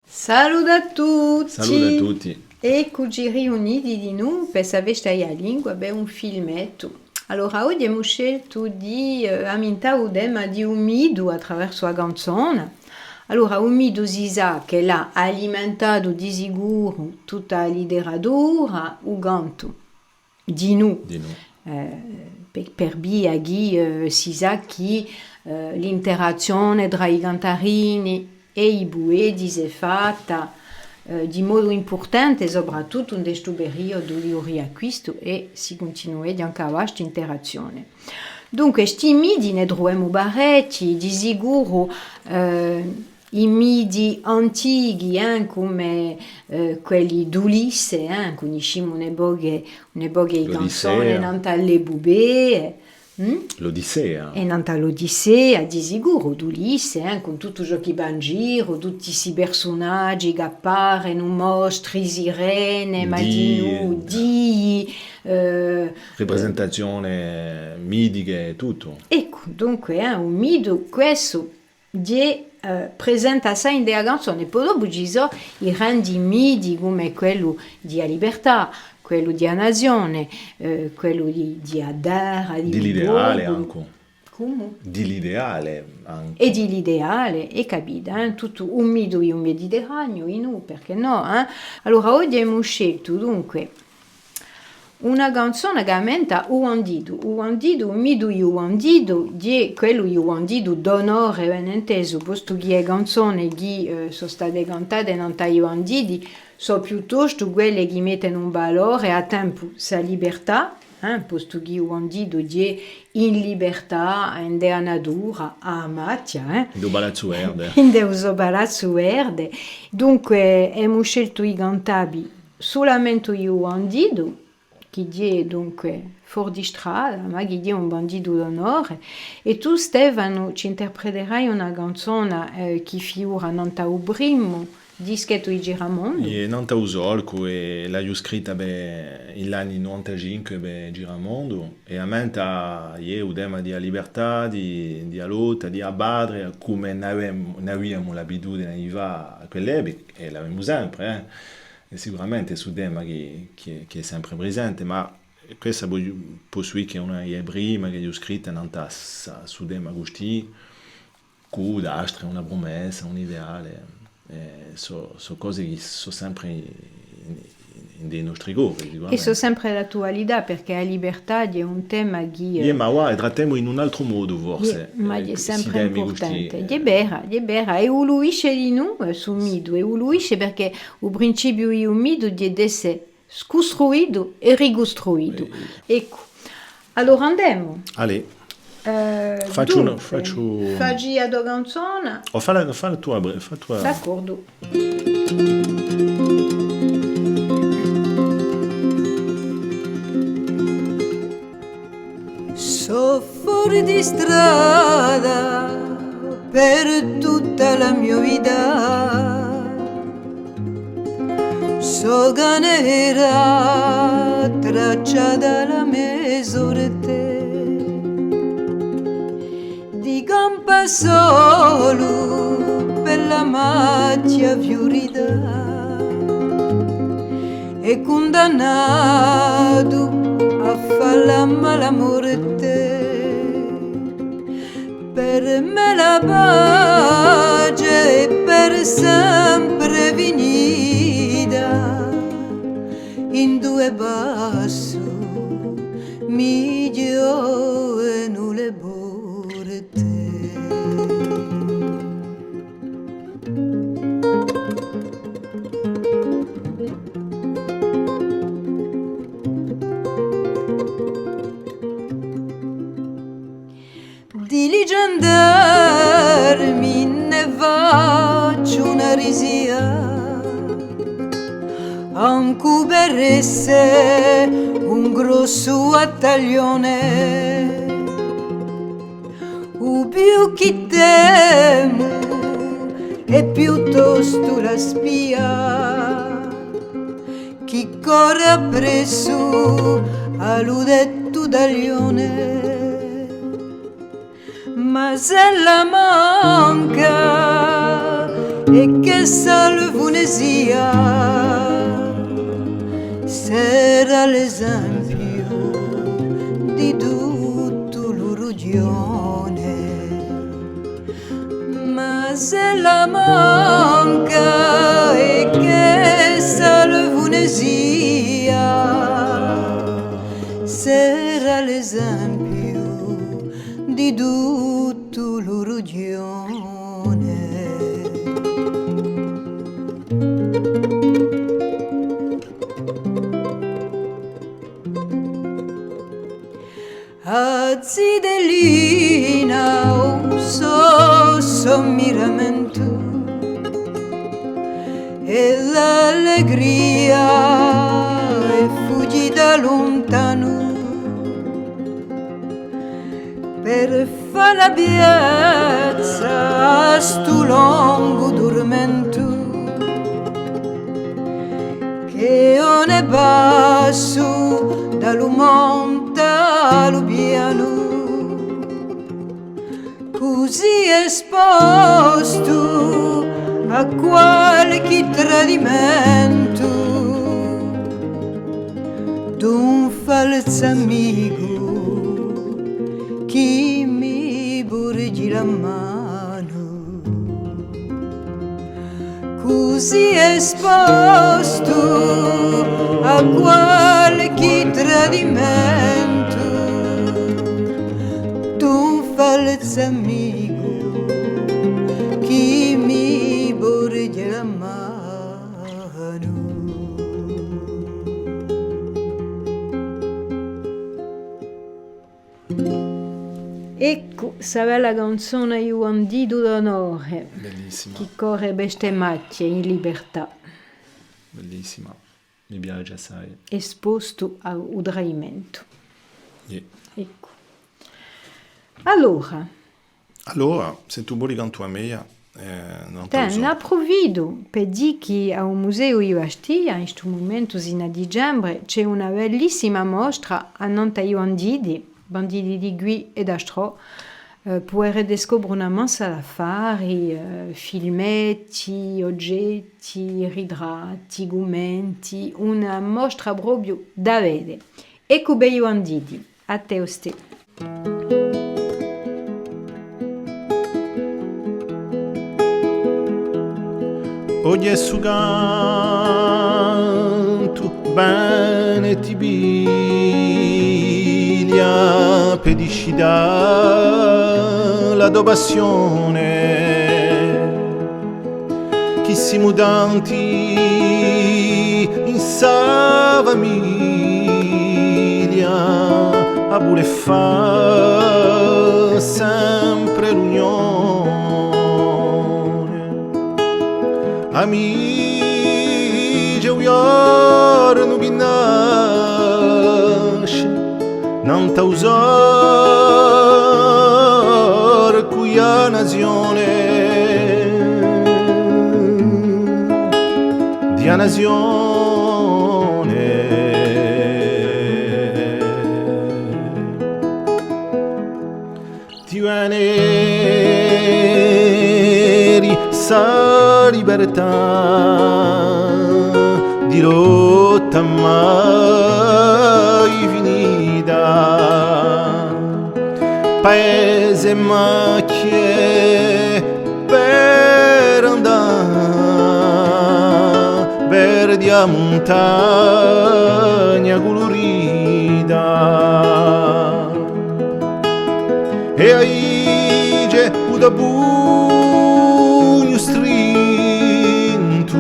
Saluto a tutti! Saluto a tutti. Eccoci riuniti di nuovo per sapere la lingua, beh, un filmetto. Allora, oggi abbiamo scelto di ammentare il tema di umido attraverso la canzone. Allora, umido si sa che l'ha alimentato di sicuro tutta la letteratura, il canto di noi. Di nuovo. Per via che si sa che l'interazione tra i cantarini e i poeti si è fatta di modo importante, soprattutto in questo periodo di riacquisto e si continua anche a questa interazione. Dunque, questi midi ne troviamo parecchi, di sicuro i midi antichi, come quelli d'Ulisse, conosciamo un'epoca di canzoni nante alle bubee, L'Odissea. e nante l'Odissea, di sicuro d'Ulisse, con tutto ciò che va in giro, tutti questi personaggi che appaiono, mostri, sirene, marini, dii, Rappresentazione midiche e tutto. ecco, dunque, un mito questo di presenta assai in della canzone, poi dopo ci sono i grandi miti come quello di libertà, quello di nazione, quello di Adara, Di l'ideale Bobo. anche. Come? Di l'ideale anche. E di l'ideale, e capito, tutto un mito e un mediterraneo, in un, perché no? Allora, oggi abbiamo scelto dunque una canzone che aumenta un mito e uandido, di quello uandido d'onore, ben inteso, posto che le canzoni che sono state cantate non i uandidi, sono piuttosto quelle che mettono un valore a tempo sa libertà, posto che uandido di in libertà, in della natura, a Amatia, Do Palazzo Verde. in del Palazzo Verde. Dunque, abbiamo scelto i cantabi solamente io uandido, che è dunque fuori di strada, ma che è un bandito d'onore, e tu Stefano ci interpreterai una canzone che figura non il primo dischetto di Giramondo. E non t'ho usato e l'ho scritta in anni 95 per Giramondo e a me è un tema di libertà, di lotta, di abbattere, come ne avevamo l'abitudine di fare a quell'epoca e l'abbiamo sempre. E sicuramente è un tema che è sempre presente, ma questa può essere che è una delle prime che ho scritto non su tema così, con d'astre, una promessa, un ideale. Sono cose che sono sempre nei nostri cuori. E sono sempre l'attualità, perché la libertà è un tema che... Ma guarda, trattiamo in un altro modo forse. Ma è sempre importante. Così, è vera, e uluisce di noi su mito, e uluisce perché il principio di un mito è di essere scostruito e ricostruito. Ecco, allora andiamo. Ale, Faccio faccio... Faggi la tua canzone. Fa la tua... D'accordo. So fuori di strada per tutta la mia vita, so che nera tracciata la mia sorte, di campa solo per la macchia fiorita, e condannato a fare la mala morte. Per me la pace è per sempre finita, in due passi mi giovano le porte. Di leggendarmi ne faccio una risia, anche per essere un grosso attaglione, o più che temo è piuttosto la spia, chi corre appresso all'udetto taglione. Ma se la manca e che salvunesia sarà l'esempio di tutto l'urugione. Ma se la manca e che salvunesia sarà l'esempio di tutto l'urugione. A Zidelina un sommiramento e l'allegria e fuggi da lontano per fare la piazza a stu lungo dormento che non è basso dallo monte allo piano, così esposto a qualche tradimento d'un falso amico che mi porge la mano, così esposto a qualche tradimento d'un falso amico che mi porge la mano. Ecco, sa bella canzone io andido d'onore. Bellissima. Chi corre bestemacce in libertà. Bellissima. Mi piace assai. Esposto al tradimento. Yeah. Ecco. Allora, se tu vuoi cantare a me, non te lo so. ne approfitto per dire che al Museo Ivastia, in questo momento, a dicembre, c'è una bellissima mostra a Nanta Bandidi di Gui e d'Astro, per riscoprire una massa d'affari, filmetti, oggetti, ritratti, gomenti, una mostra proprio da vedere. Ecco Beio Andidi, a te oste. Oggi su canto bene ti biglia pedicida la tua passione chi si mutanti in sa famiglia a pure fa sempre l'unione amici un giorno che nasce non ta usare qui a nazione di a nazione ti veneri sa libertà di rotta mai finita paese macchie per andare verdi a montagna colorita e ai c'è un pugno strinto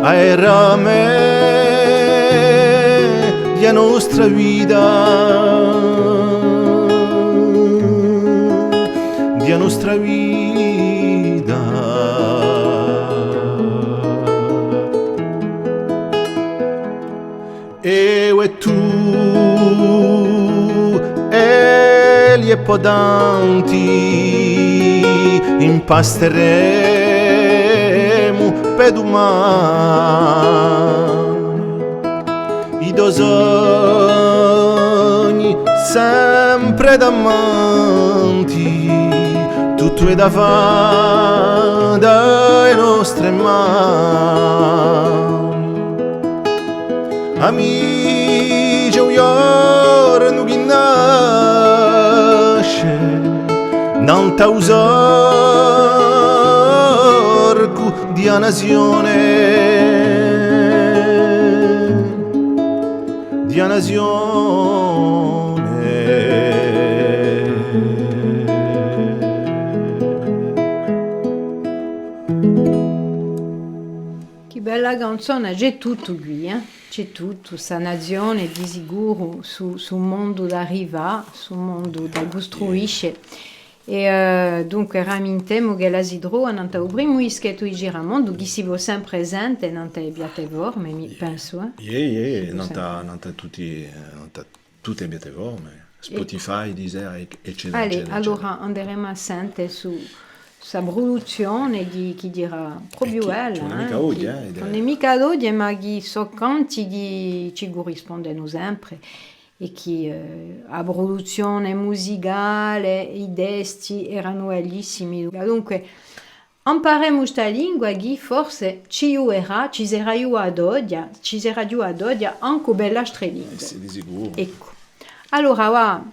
ai rame di nostra vita di nostra vita e tu e gli podanti impasteremo per domani i dosogni sempre davanti tutto tutto è da fare dalle nostre mani. Amici, un giorno che nasce, non ta usarco di una nazione, di una nazione. Che bella canzone, c'è tutto qui, c'è tutto, questa nazione di sicuro sul mondo da arriva, sul mondo da costruisce. E dunque ramintemo che l'asidro non ta primo ischetto i giramondo che si vuole sempre presente non ta abbiate vorme mi penso non ta tutte abbiate vorme Spotify, Deezer eccetera eccetera. Allora andremo a sentire su sa produzione di chi dirà proprio bella non è mica oggi ma chi so quanti ci corrispondono sempre e che la produzione musicale, i testi erano bellissimi. Dunque, impareremo questa lingua che forse ci sarà io ad oggi anche bella strelingua. Sì, di sicuro. Ecco. Allora,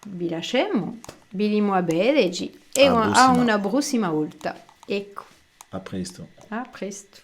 vi lasciamo, vi limo a bene e a una prossima volta. Ecco. A presto. A presto.